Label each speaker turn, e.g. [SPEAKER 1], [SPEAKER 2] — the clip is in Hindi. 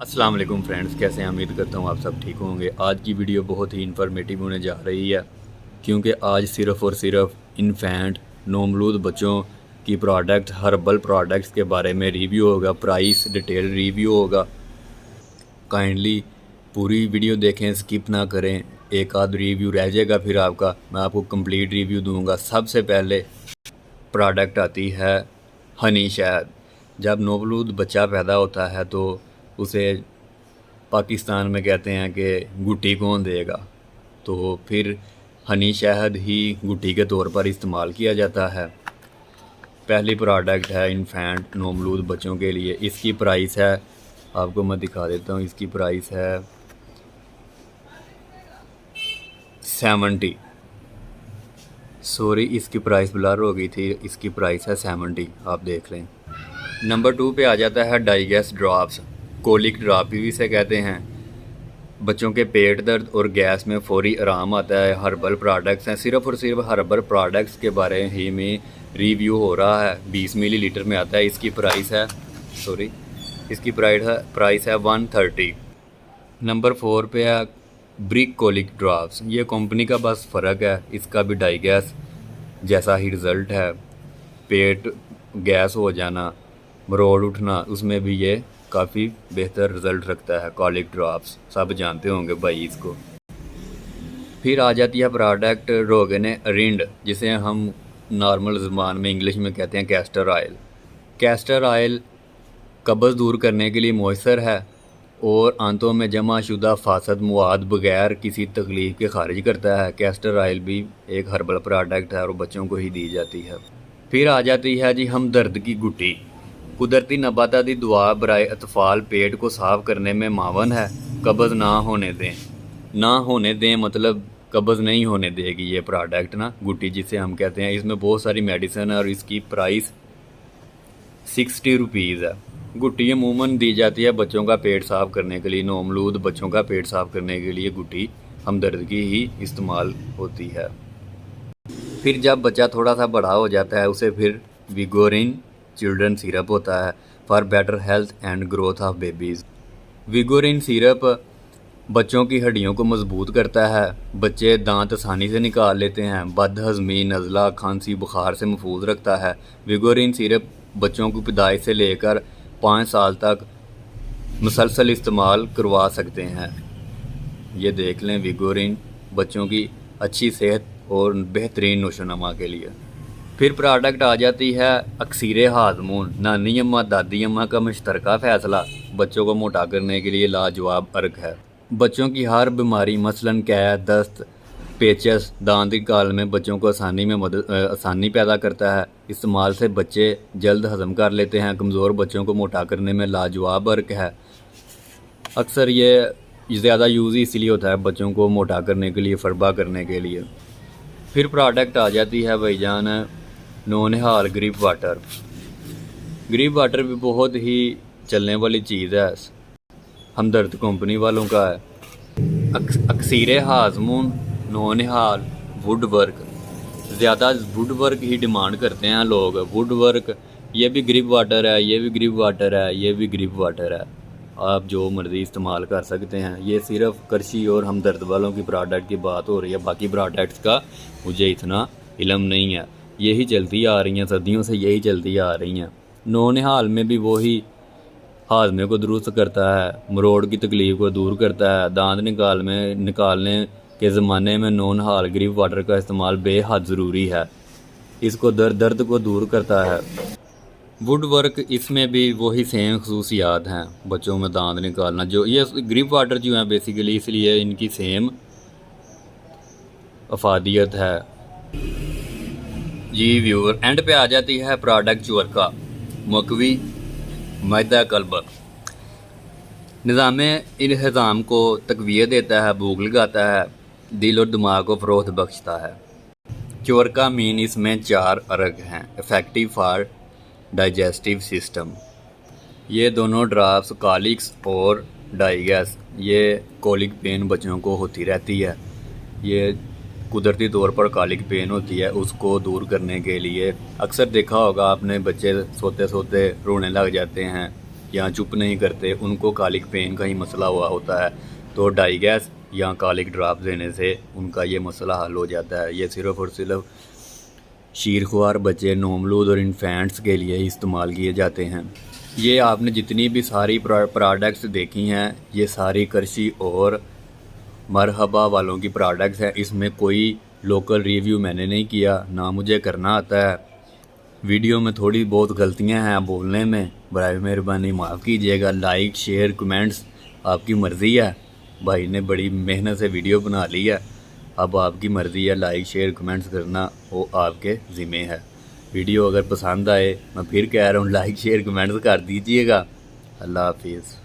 [SPEAKER 1] अस्सलाम वालेकुम फ्रेंड्स, कैसे हैं? उम्मीद करता हूँ आप सब ठीक होंगे। आज की वीडियो बहुत ही इन्फॉर्मेटिव होने जा रही है क्योंकि आज सिर्फ़ और सिर्फ इन्फेंट नौमलूद बच्चों की प्रोडक्ट हर्बल प्रोडक्ट्स के बारे में रिव्यू होगा, प्राइस डिटेल रिव्यू होगा। काइंडली पूरी वीडियो देखें, स्किप ना करें। एक आध रिव्यू रह जाएगा फिर आपका, मैं आपको कंप्लीट रिव्यू दूंगा। सबसे पहले प्रोडक्ट आती है हनी शहद। जब नवलूद बच्चा पैदा होता है तो उसे पाकिस्तान में कहते हैं कि गुट्टी कौन देगा, तो फिर हनी शहद ही गुट्टी के तौर पर इस्तेमाल किया जाता है। पहली प्रोडक्ट है इन्फेंट नवलूद बच्चों के लिए। इसकी प्राइस है, आपको मैं दिखा देता हूँ, इसकी प्राइस है 70। सॉरी, इसकी प्राइस ब्लर हो गई थी, इसकी प्राइस है 70, आप देख लें। नंबर 2 पे आ जाता है डाइजेस्ट ड्रॉप्स। कोलिक ड्रॉप भी इसे कहते हैं। बच्चों के पेट दर्द और गैस में फौरी आराम आता है। हर्बल प्रोडक्ट्स हैं, सिर्फ़ और सिर्फ हर्बल प्रोडक्ट्स के बारे ही में रिव्यू हो रहा है। 20 मिलीलीटर में आता है। इसकी प्राइस है इसकी प्राइस है 130। नंबर 4 पे है ब्रिक कोलिक ड्रॉप्स। ये कंपनी का बस फ़र्क है, इसका भी डाइगैस जैसा ही रिज़ल्ट है। पेट गैस हो जाना, मरोड़ उठना, उसमें भी ये काफ़ी बेहतर रिज़ल्ट रखता है। कॉलिक ड्रॉप्स सब जानते होंगे भाई इसको। फिर आ जाती है प्रोडक्ट रोगन रिंड, जिसे हम नॉर्मल ज़ुबान में इंग्लिश में कहते हैं कैस्टर ऑयल। कैस्टर ऑयल कब्ज़ दूर करने के लिए मॉइस्चर है और आंतों में जमा शुदा फासद मवाद बगैर किसी तकलीफ के खारिज करता है। कैस्टर ऑयल भी एक हर्बल प्रोडक्ट है और बच्चों को ही दी जाती है। फिर आ जाती है जी हमदर्द की गुट्टी। कुदरती नबाताती दुआ बराए अतफ़ाल, पेट को साफ़ करने में मावन है। कब्ज़ ना होने दें मतलब कब्ज़ नहीं होने देगी ये प्रोडक्ट ना, गुट्टी जिसे हम कहते हैं। इसमें बहुत सारी मेडिसिन है और इसकी प्राइस 60 रुपीज़ है। गुट्टी अमूमन दी जाती है बच्चों का पेट साफ़ करने के लिए। नौमलूद बच्चों का पेट साफ़ करने के लिए गुट्टी हमदर्द की ही इस्तेमाल होती है। फिर जब बच्चा थोड़ा सा बड़ा हो जाता है उसे फिर विगोरिन चिल्ड्रन सिरप होता है for better health and growth of babies. विगोरिन सिरप बच्चों की हड्डियों को मजबूत करता है। बच्चे दांत आसानी से निकाल लेते हैं। बदहज़मी, नज़ला, खांसी, बुखार से महफूज रखता है। विगोरिन सिरप बच्चों को पैदाइश से लेकर 5 साल तक मुसलसल इस्तेमाल करवा सकते हैं। ये देख लें, विगोरिन बच्चों की अच्छी सेहत और बेहतरीन नोशोनमा के लिए। फिर प्रोडक्ट आ जाती है अक्सीर हाजमून। नानी अम्मा दादी अम्मा का मुश्तरका फ़ैसला बच्चों को मोटा करने के लिए लाजवाब अर्क है। बच्चों की हर बीमारी मसलन कैद, दस्त, पेचस, दांत काल में बच्चों को आसानी पैदा करता है। इस्तेमाल से बच्चे जल्द हज़म कर लेते हैं। कमज़ोर बच्चों को मोटा करने में लाजवाब अर्क है। अक्सर ये ज़्यादा यूज़ इसलिए होता है बच्चों को मोटा करने के लिए, फरबा करने के लिए। फिर प्रोडक्ट आ जाती है भाईजान नौनिहाल ग्रिप वाटर। ग्रिप वाटर भी बहुत ही चलने वाली चीज़ है, हमदर्द कंपनी वालों का है। अक्सीर हाजमून, नौनिहाल, वुड वर्क। ज़्यादा वुड वर्क ही डिमांड करते हैं लोग। वुड वर्क, ये भी ग्रिप वाटर है, ये भी ग्रिप वाटर है, ये भी ग्रिप वाटर है। आप जो मर्ज़ी इस्तेमाल कर सकते हैं। ये सिर्फ करशी और हमदर्द वालों की प्रोडक्ट की बात हो रही है, बाकी प्रोडक्ट्स का मुझे इतना इल्म नहीं है। यही चलती आ रही हैं, सदियों से यही चलती आ रही हैं। नौनिहाल में भी वही हाजमे को दुरुस्त करता है, मरोड़ की तकलीफ़ को दूर करता है। दांत निकालने के ज़माने में नौनिहाल ग्रिप वाटर का इस्तेमाल बेहद ज़रूरी है। इसको दर्द को दूर करता है। वुड वर्क, इसमें भी वही सेम खसूसियात हैं। बच्चों में दांत निकालना, जो ये ग्रिप वाटर जो हैं बेसिकली, इसलिए इनकी सेम अफादियत है। जी व्यूअर, एंड पे आ जाती है प्रोडक्ट चुअरका मकवी मैदा कल्ब। निज़ाम इल्हज़ाम को तक़वियत देता है, भूख लगाता है, दिल और दिमाग को फ़रोग़ बख्शता है। चुअरका मीन, इसमें 4 अर्क हैं। Effective for digestive system. ये दोनों ड्रॉप्स कॉलिक्स और डाइगैस, ये कॉलिक पेन बच्चों को होती रहती है। ये कुदरती तौर पर कॉलिक पेन होती है, उसको दूर करने के लिए अक्सर देखा होगा आपने, बच्चे सोते सोते रोने लग जाते हैं या चुप नहीं करते, उनको कॉलिक पेन का ही मसला हुआ होता है, तो डाई गैस या कॉलिक ड्रॉप देने से उनका ये मसला हल हो जाता है। ये सिर्फ़ और सिर्फ शीरख्वार बच्चे, नोमलूद और इन्फेंट्स के लिए इस्तेमाल किए जाते हैं। ये आपने जितनी भी सारी प्रोडक्ट्स देखी हैं, ये सारी करशी और मरहबा वालों की प्रोडक्ट्स हैं। इसमें कोई लोकल रिव्यू मैंने नहीं किया, ना मुझे करना आता है। वीडियो में थोड़ी बहुत गलतियां हैं बोलने में, बराए मेहरबानी माफ़ कीजिएगा। लाइक शेयर कमेंट्स आपकी मर्ज़ी है। भाई ने बड़ी मेहनत से वीडियो बना ली है, अब आपकी मर्ज़ी है, लाइक शेयर कमेंट्स करना वो आपके ज़िम्मे है। वीडियो अगर पसंद आए, मैं फिर कह रहा हूँ, लाइक शेयर कमेंट्स कर दीजिएगा। अल्लाह हाफिज़।